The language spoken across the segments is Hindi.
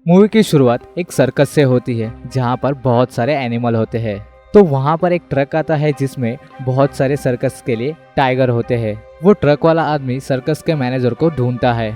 मूवी की शुरुआत एक सर्कस से होती है जहाँ पर बहुत सारे एनिमल होते हैं। तो वहाँ पर एक ट्रक आता है जिसमें बहुत सारे सर्कस के लिए टाइगर होते हैं। वो ट्रक वाला आदमी सर्कस के मैनेजर को ढूंढता है,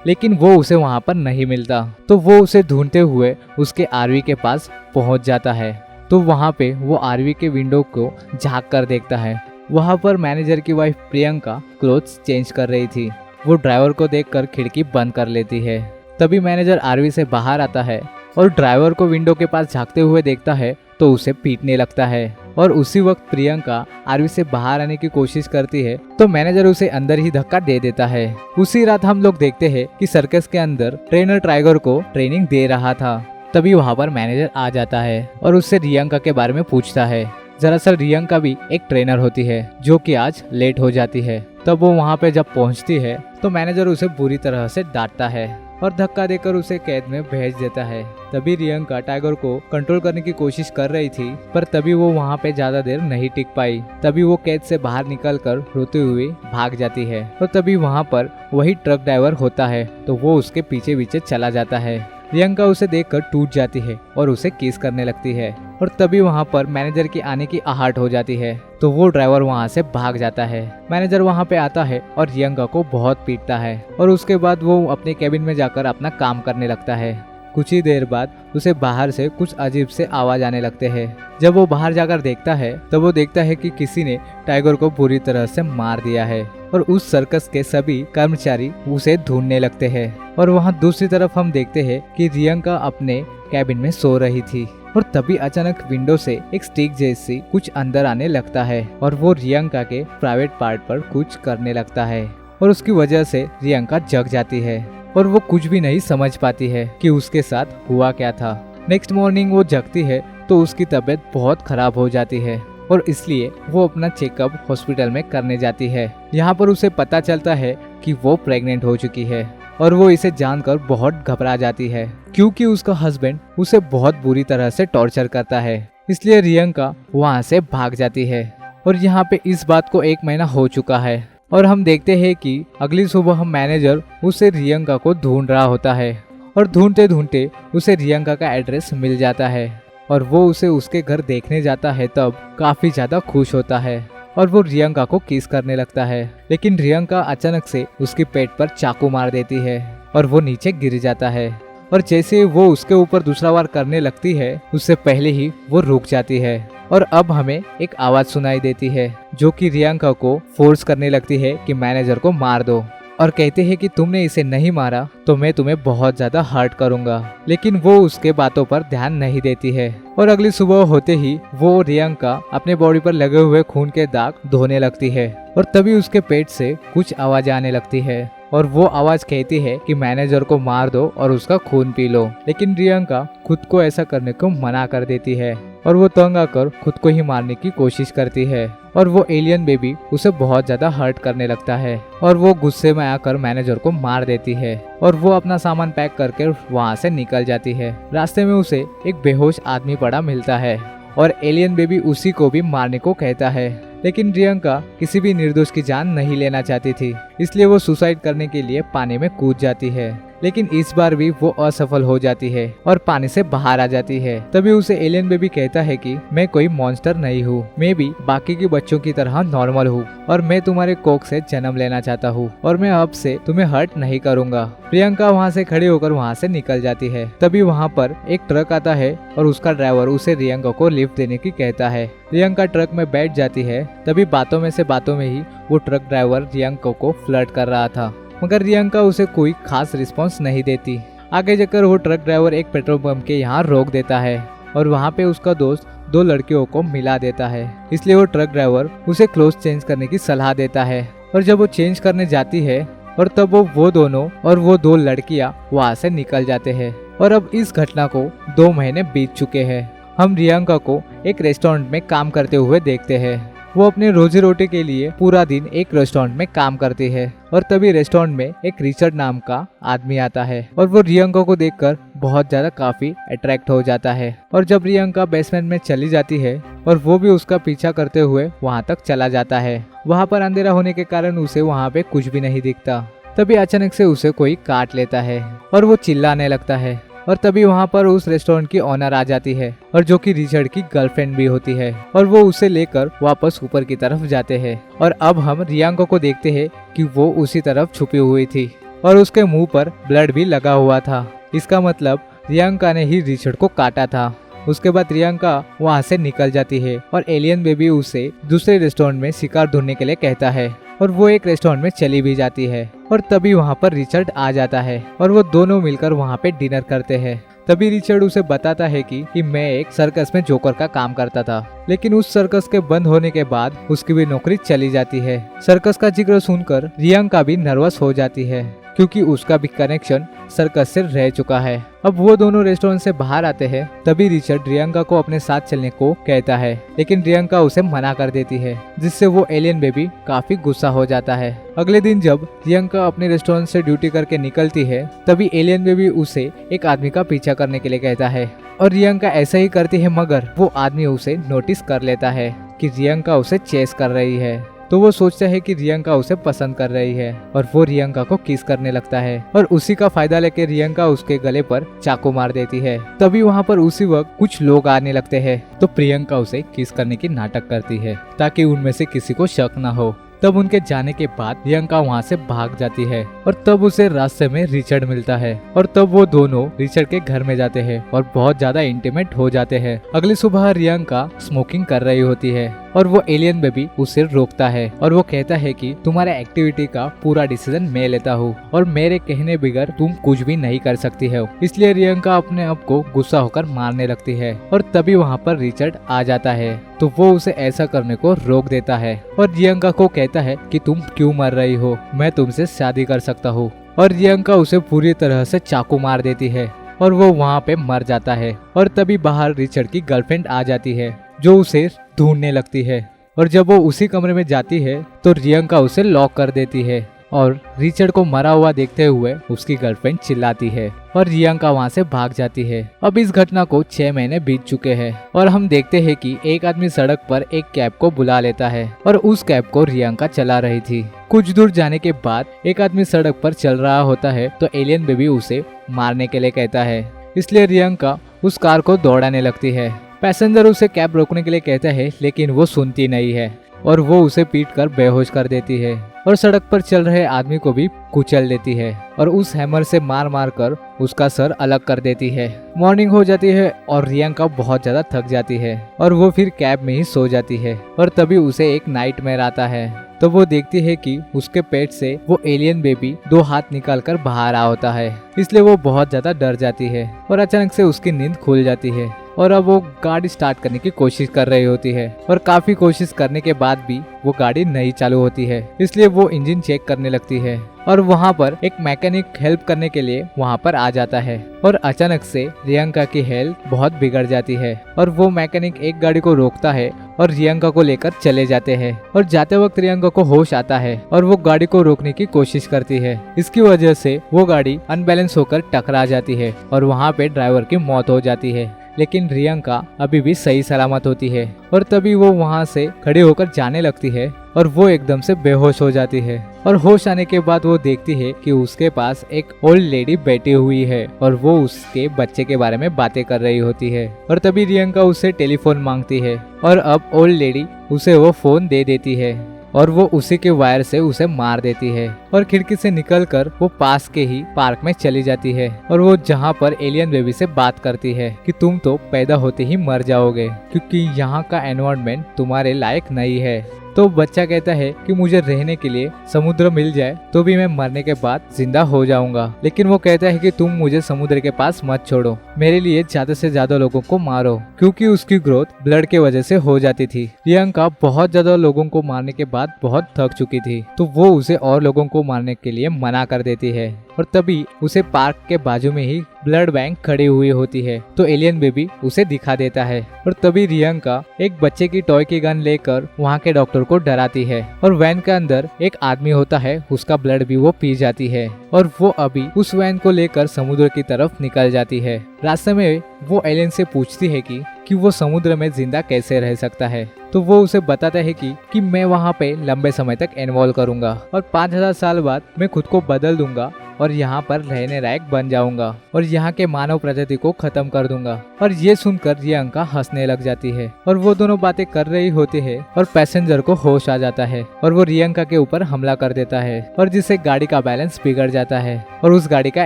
लेकिन वो उसे वहाँ पर नहीं मिलता। तो वो उसे ढूंढते हुए उसके आरवी के पास पहुँच जाता है। तो वहाँ पे वो आरवी के विंडो को झाँक कर देखता है। वहाँ पर मैनेजर की वाइफ प्रियंका क्लोथ्स चेंज कर रही थी। वो ड्राइवर को देखकर खिड़की बंद कर लेती है। तभी मैनेजर आरवी से बाहर आता है और ड्राइवर को विंडो के पास झांकते हुए देखता है तो उसे पीटने लगता है। और उसी वक्त प्रियंका आरवी से बाहर आने की कोशिश करती है तो मैनेजर उसे अंदर ही धक्का दे देता है। उसी रात हम लोग देखते हैं कि सर्कस के अंदर ट्रेनर टाइगर को ट्रेनिंग दे रहा था। तभी वहाँ पर मैनेजर आ जाता है और उससे रियंका के बारे में पूछता है। दरअसल रियंका भी एक ट्रेनर होती है जो कि आज लेट हो जाती है। तब वो वहाँ पे जब पहुँचती है तो मैनेजर उसे बुरी तरह से डांटता है और धक्का देकर उसे कैद में भेज देता है। तभी रियंका टाइगर को कंट्रोल करने की कोशिश कर रही थी, पर तभी वो वहाँ पे ज्यादा देर नहीं टिक पाई। तभी वो कैद से बाहर निकलकर रोते हुए भाग जाती है और तभी वहाँ पर वही ट्रक ड्राइवर होता है तो वो उसके पीछे पीछे चला जाता है। रियंका उसे देखकर टूट जाती है और उसे किस करने लगती है और तभी वहाँ पर मैनेजर की आने की आहट हो जाती है तो वो ड्राइवर वहाँ से भाग जाता है। मैनेजर वहाँ पे आता है और रियंका को बहुत पीटता है और उसके बाद वो अपने केबिन में जाकर अपना काम करने लगता है। कुछ ही देर बाद उसे बाहर से कुछ अजीब से आवाज आने लगते हैं। जब वो बाहर जाकर देखता है तब वो देखता है कि किसी ने टाइगर को बुरी तरह से मार दिया है और उस सर्कस के सभी कर्मचारी उसे ढूंढने लगते हैं। और वहाँ दूसरी तरफ हम देखते हैं कि रियंका अपने कैबिन में सो रही थी और तभी अचानक विंडो से एक स्टिक जैसी कुछ अंदर आने लगता है और वो रियंका के प्राइवेट पार्ट पर कुछ करने लगता है और उसकी वजह से रियंका जग जाती है और वो कुछ भी नहीं समझ पाती है कि उसके साथ हुआ क्या था। नेक्स्ट मॉर्निंग वो जगती है तो उसकी तबीयत बहुत खराब हो जाती है और इसलिए वो अपना चेकअप हॉस्पिटल में करने जाती है। यहाँ पर उसे पता चलता है कि वो प्रेग्नेंट हो चुकी है और वो इसे जानकर बहुत घबरा जाती है क्योंकि उसका हस्बैंड उसे बहुत बुरी तरह से टॉर्चर करता है। इसलिए रियंका वहाँ से भाग जाती है और यहाँ पे इस बात को 1 महीना हो चुका है और हम देखते हैं कि अगली सुबह मैनेजर उसे रियंका को ढूंढ रहा होता है और ढूंढते ढूंढते उसे रियंका का एड्रेस मिल जाता है और वो उसे उसके घर देखने जाता है। तब काफी ज्यादा खुश होता है और वो रियंका को किस करने लगता है, लेकिन रियंका अचानक से उसके पेट पर चाकू मार देती है और वो नीचे गिर जाता है। और जैसे वो उसके ऊपर दूसरा वार करने लगती है उससे पहले ही वो रुक जाती है और अब हमें एक आवाज सुनाई देती है जो कि रियंका को फोर्स करने लगती है कि मैनेजर को मार दो और कहते हैं कि तुमने इसे नहीं मारा तो मैं तुम्हें बहुत ज्यादा हर्ट करूंगा। लेकिन वो उसके बातों पर ध्यान नहीं देती है और अगली सुबह होते ही वो रियंका अपने बॉडी पर लगे हुए खून के दाग धोने लगती है और तभी उसके पेट से कुछ आवाज आने लगती है और वो आवाज कहती है कि मैनेजर को मार दो और उसका खून पी लो। लेकिन रियंका खुद को ऐसा करने को मना कर देती है और वो तंग आकर खुद को ही मारने की कोशिश करती है और वो एलियन बेबी उसे बहुत ज्यादा हर्ट करने लगता है और वो गुस्से में आकर मैनेजर को मार देती है और वो अपना सामान पैक करके वहाँ से निकल जाती है। रास्ते में उसे एक बेहोश आदमी पड़ा मिलता है और एलियन बेबी उसी को भी मारने को कहता है, लेकिन रियंका किसी भी निर्दोष की जान नहीं लेना चाहती थी, इसलिए वो सुसाइड करने के लिए पानी में कूद जाती है। लेकिन इस बार भी वो असफल हो जाती है और पानी से बाहर आ जाती है। तभी उसे एलियन बेबी कहता है कि मैं कोई मॉन्स्टर नहीं हूँ, मैं भी बाकी के बच्चों की तरह नॉर्मल हूँ और मैं तुम्हारे कोख से जन्म लेना चाहता हूँ और मैं अब से तुम्हें हर्ट नहीं करूँगा। प्रियंका वहाँ से खड़ी होकर वहाँ से निकल जाती है। तभी वहाँ पर एक ट्रक आता है और उसका ड्राइवर उसे रियंका को लिफ्ट देने की कहता है। रियंका ट्रक में बैठ जाती है। तभी बातों में ही वो ट्रक ड्राइवर रियंका को फ्लर्ट कर रहा था, मगर रियंका उसे कोई खास रिस्पॉन्स नहीं देती। आगे जाकर वो ट्रक ड्राइवर एक पेट्रोल पंप के यहाँ रोक देता है और वहाँ पे उसका दोस्त 2 लड़कियों को मिला देता है। इसलिए वो ट्रक ड्राइवर उसे क्लोथ चेंज करने की सलाह देता है और जब वो चेंज करने जाती है और तब वो दोनों और वो 2 लड़कियाँ वहाँ से निकल जाते हैं। और अब इस घटना को 2 महीने बीत चुके हैं। हम रियंका को एक रेस्टोरेंट में काम करते हुए देखते हैं। वो अपने रोजी रोटी के लिए पूरा दिन एक रेस्टोरेंट में काम करती है और तभी रेस्टोरेंट में एक रिचर्ड नाम का आदमी आता है और वो रियंका को देखकर बहुत ज्यादा काफी अट्रैक्ट हो जाता है। और जब रियंका बेसमेंट में चली जाती है और वो भी उसका पीछा करते हुए वहाँ तक चला जाता है। वहाँ पर अंधेरा होने के कारण उसे वहाँ पे कुछ भी नहीं दिखता। तभी अचानक से उसे कोई काट लेता है और वो चिल्लाने लगता है और तभी वहाँ पर उस रेस्टोरेंट की ओनर आ जाती है और जो कि रिचर्ड की गर्लफ्रेंड भी होती है और वो उसे लेकर वापस ऊपर की तरफ जाते हैं। और अब हम रियांका को देखते हैं कि वो उसी तरफ छुपी हुई थी और उसके मुंह पर ब्लड भी लगा हुआ था। इसका मतलब रियांका ने ही रिचर्ड को काटा था। उसके बाद रियांका वहाँ से निकल जाती है और एलियन बेबी उसे दूसरे रेस्टोरेंट में शिकार ढूंढने के लिए कहता है और वो एक रेस्टोरेंट में चली भी जाती है। और तभी वहाँ पर रिचर्ड आ जाता है और वो दोनों मिलकर वहाँ पे डिनर करते हैं। तभी रिचर्ड उसे बताता है कि मैं एक सर्कस में जोकर का काम करता था, लेकिन उस सर्कस के बंद होने के बाद उसकी भी नौकरी चली जाती है। सर्कस का जिक्र सुनकर रियांका भी नर्वस हो जाती है क्योंकि उसका भी कनेक्शन सर्कस से रह चुका है। अब वो दोनों रेस्टोरेंट से बाहर आते हैं। तभी रिचर्ड रियांका को अपने साथ चलने को कहता है, लेकिन रियांका उसे मना कर देती है, जिससे वो एलियन बेबी काफी गुस्सा हो जाता है। अगले दिन जब रियांका अपने रेस्टोरेंट से ड्यूटी करके निकलती है, तभी एलियन बेबी उसे एक आदमी का पीछा करने के लिए कहता है और रियांका ऐसा ही करती है, मगर वो आदमी उसे नोटिस कर लेता है कि रियांका उसे चेस कर रही है। तो वो सोचता है कि रियांका उसे पसंद कर रही है और वो रियांका को किस करने लगता है और उसी का फायदा लेके रियांका उसके गले पर चाकू मार देती है। तभी वहाँ पर उसी वक्त कुछ लोग आने लगते हैं, तो प्रियंका उसे किस करने की नाटक करती है ताकि उनमें से किसी को शक न हो। तब उनके जाने के बाद प्रियंका वहाँ से भाग जाती है और तब उसे रास्ते में रिचर्ड मिलता है और तब वो दोनों रिचर्ड के घर में जाते हैं और बहुत ज्यादा इंटीमेट हो जाते हैं। अगली सुबह प्रियंका स्मोकिंग कर रही होती है और वो एलियन बेबी उसे रोकता है और वो कहता है कि तुम्हारे एक्टिविटी का पूरा डिसीजन मैं लेता हूँ और मेरे कहने बगैर तुम कुछ भी नहीं कर सकती हो। इसलिए प्रियंका अपने आप को गुस्सा होकर मारने लगती है और तभी वहाँ पर रिचर्ड आ जाता है, तो वो उसे ऐसा करने को रोक देता है और प्रियंका को कहता है कि तुम क्यों मर रही हो, मैं तुमसे शादी कर सकता हूँ। और प्रियंका उसे पूरी तरह से चाकू मार देती है और वो वहाँ पे मर जाता है। और तभी बाहर रिचर्ड की गर्लफ्रेंड आ जाती है जो उसे ढूंढने लगती है और जब वो उसी कमरे में जाती है तो प्रियंका उसे लॉक कर देती है और रिचर्ड को मरा हुआ देखते हुए उसकी गर्लफ्रेंड चिल्लाती है और प्रियंका वहाँ से भाग जाती है। अब इस घटना को 6 महीने बीत चुके हैं और हम देखते हैं कि एक आदमी सड़क पर एक कैब को बुला लेता है और उस कैब को प्रियंका चला रही थी। कुछ दूर जाने के बाद एक आदमी सड़क पर चल रहा होता है तो एलियन बेबी उसे मारने के लिए कहता है, इसलिए प्रियंका उस कार को दौड़ाने लगती है। पैसेंजर उसे कैब रोकने के लिए कहता है, लेकिन वो सुनती नहीं है और वो उसे पीट कर बेहोश कर देती है और सड़क पर चल रहे आदमी को भी कुचल देती है और उस हैमर से मार मार कर उसका सर अलग कर देती है। मॉर्निंग हो जाती है और प्रियंका बहुत ज्यादा थक जाती है और वो फिर कैब में ही सो जाती है और तभी उसे एक नाइटमेयर आता है। तो वो देखती है कि उसके पेट से वो एलियन बेबी 2 हाथ निकाल कर बाहर आ होता है, इसलिए वो बहुत ज्यादा डर जाती है और अचानक से उसकी नींद खुल जाती है और अब वो गाड़ी स्टार्ट करने की कोशिश कर रही होती है और काफी कोशिश करने के बाद भी वो गाड़ी नहीं चालू होती है, इसलिए वो इंजन चेक करने लगती है और वहाँ पर एक मैकेनिक हेल्प करने के लिए वहाँ पर आ जाता है और अचानक से प्रियंका की हेल्थ बहुत बिगड़ जाती है और वो मैकेनिक एक गाड़ी को रोकता है और प्रियंका को लेकर चले जाते हैं और जाते वक्त प्रियंका को होश आता है और वो गाड़ी को रोकने की कोशिश करती है। इसकी वजह से वो गाड़ी अनबैलेंस होकर टकरा जाती है और वहाँ पे ड्राइवर की मौत हो जाती है, लेकिन प्रियंका अभी भी सही सलामत होती है और तभी वो वहाँ से खड़ी होकर जाने लगती है और वो एकदम से बेहोश हो जाती है और होश आने के बाद वो देखती है कि उसके पास एक ओल्ड लेडी बैठी हुई है और वो उसके बच्चे के बारे में बातें कर रही होती है और तभी प्रियंका उससे टेलीफोन मांगती है और अब ओल्ड लेडी उसे वो फोन दे देती है और वो उसी के वायर से उसे मार देती है और खिड़की से निकलकर वो पास के ही पार्क में चली जाती है और वो जहाँ पर एलियन बेबी से बात करती है कि तुम तो पैदा होते ही मर जाओगे क्योंकि यहाँ का एनवायरनमेंट तुम्हारे लायक नहीं है। तो बच्चा कहता है कि मुझे रहने के लिए समुद्र मिल जाए तो भी मैं मरने के बाद जिंदा हो जाऊंगा, लेकिन वो कहता है कि तुम मुझे समुद्र के पास मत छोड़ो, मेरे लिए ज्यादा से ज्यादा लोगों को मारो, क्योंकि उसकी ग्रोथ ब्लड के वजह से हो जाती थी। प्रियंका बहुत ज्यादा लोगों को मारने के बाद बहुत थक चुकी थी, तो वो उसे और लोगों को मारने के लिए मना कर देती है और तभी उसे पार्क के बाजू में ही ब्लड बैंक खड़ी हुई होती है तो एलियन बेबी उसे दिखा देता है और तभी प्रियंका एक बच्चे की टॉय की गन लेकर वहाँ के डॉक्टर को डराती है और वैन के अंदर एक आदमी होता है, उसका ब्लड भी वो पी जाती है और वो अभी उस वैन को लेकर समुद्र की तरफ निकल जाती है। रास्ते में वो एलियन से पूछती है कि वो समुद्र में जिंदा कैसे रह सकता है, तो वो उसे बताता है कि मैं वहाँ पे लंबे समय तक इन्वॉल्व करूंगा और 5000 साल बाद मैं खुद को बदल दूंगा और यहाँ पर रहने लायक बन जाऊंगा और यहाँ के मानव प्रजाति को खत्म कर दूंगा। और ये सुनकर रियंका हंसने लग जाती है और वो दोनों बातें कर रही होती है और पैसेंजर को होश आ जाता है और वो रियंका के ऊपर हमला कर देता है और जिससे गाड़ी का बैलेंस बिगड़ जाता है और उस गाड़ी का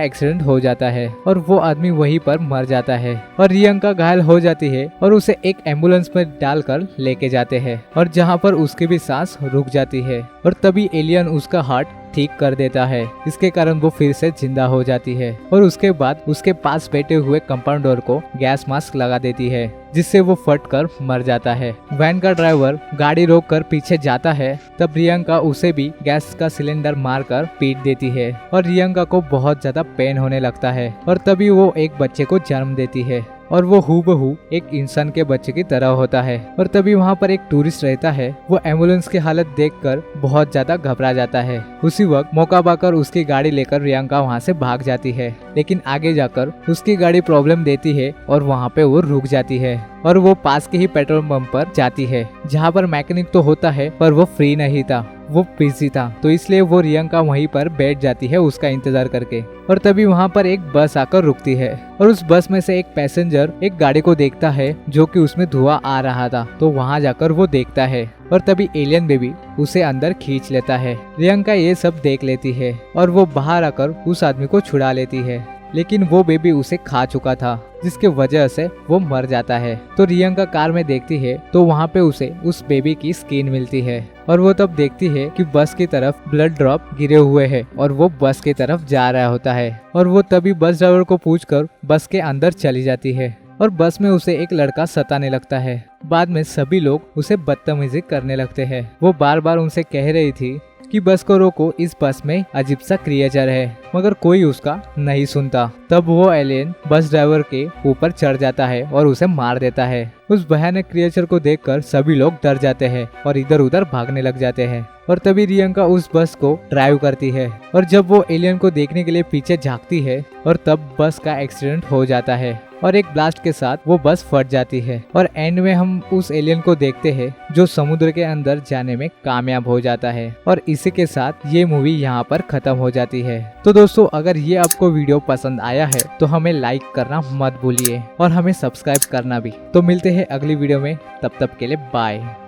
एक्सीडेंट हो जाता है और वो आदमी वहीं पर मर जाता है और रियंका घायल हो जाती है और उसे एक एम्बुलेंस में डालकर लेके जाते हैं और जहाँ पर उसकी भी सांस रुक जाती है और तभी एलियन उसका हार्ट ठीक कर देता है। इसके कारण वो फिर से जिंदा हो जाती है और उसके बाद उसके पास बैठे हुए कंपाउंडर को गैस मास्क लगा देती है जिससे वो फट कर मर जाता है। वैन का ड्राइवर गाड़ी रोक कर पीछे जाता है तब रियंका उसे भी गैस का सिलेंडर मारकर पीट देती है और रियंका को बहुत ज्यादा पेन होने लगता है और तभी वो एक बच्चे को जन्म देती है और वो हूबहू एक इंसान के बच्चे की तरह होता है। और तभी वहाँ पर एक टूरिस्ट रहता है, वो एम्बुलेंस की हालत देखकर बहुत ज्यादा घबरा जाता है। उसी वक्त मौका पाकर उसकी गाड़ी लेकर रियंका वहाँ से भाग जाती है, लेकिन आगे जाकर उसकी गाड़ी प्रॉब्लम देती है और वहाँ पे वो रुक जाती है और वो पास के ही पेट्रोल पंप पर जाती है जहाँ पर मैकेनिक तो होता है पर वो फ्री नहीं था, वो बिजी था, तो इसलिए वो रियंका वहीं पर बैठ जाती है उसका इंतजार करके। और तभी वहाँ पर एक बस आकर रुकती है और उस बस में से एक पैसेंजर एक गाड़ी को देखता है जो कि उसमें धुआं आ रहा था, तो वहाँ जाकर वो देखता है और तभी एलियन बेबी उसे अंदर खींच लेता है। रियंका ये सब देख लेती है और वो बाहर आकर उस आदमी को छुड़ा लेती है, लेकिन वो बेबी उसे खा चुका था जिसके वजह से वो मर जाता है। तो रियंका कार में देखती है तो वहाँ पे उसे उस बेबी की स्किन मिलती है और वो तब देखती है कि बस की तरफ ब्लड ड्रॉप गिरे हुए हैं और वो बस की तरफ जा रहा होता है और वो तभी बस ड्राइवर को पूछकर बस के अंदर चली जाती है और बस में उसे एक लड़का सताने लगता है। बाद में सभी लोग उसे बदतमीजी करने लगते हैं। वो बार बार उनसे कह रही थी कि बस को रोको, इस बस में अजीब सा क्रिएचर है, मगर कोई उसका नहीं सुनता। तब वो एलियन बस ड्राइवर के ऊपर चढ़ जाता है और उसे मार देता है। उस भयानक क्रिएचर को देखकर सभी लोग डर जाते हैं और इधर उधर भागने लग जाते हैं। और तभी रियंका उस बस को ड्राइव करती है और जब वो एलियन को देखने के लिए पीछे झांकती है और तब बस का एक्सीडेंट हो जाता है और एक ब्लास्ट के साथ वो बस फट जाती है और एंड में हम उस एलियन को देखते हैं जो समुद्र के अंदर जाने में कामयाब हो जाता है। और इसी के साथ ये मूवी यहाँ पर खत्म हो जाती है। तो दोस्तों, अगर ये आपको वीडियो पसंद आया है तो हमें लाइक करना मत भूलिए और हमें सब्सक्राइब करना भी। तो मिलते हैं अगली वीडियो में, तब तक के लिए बाय।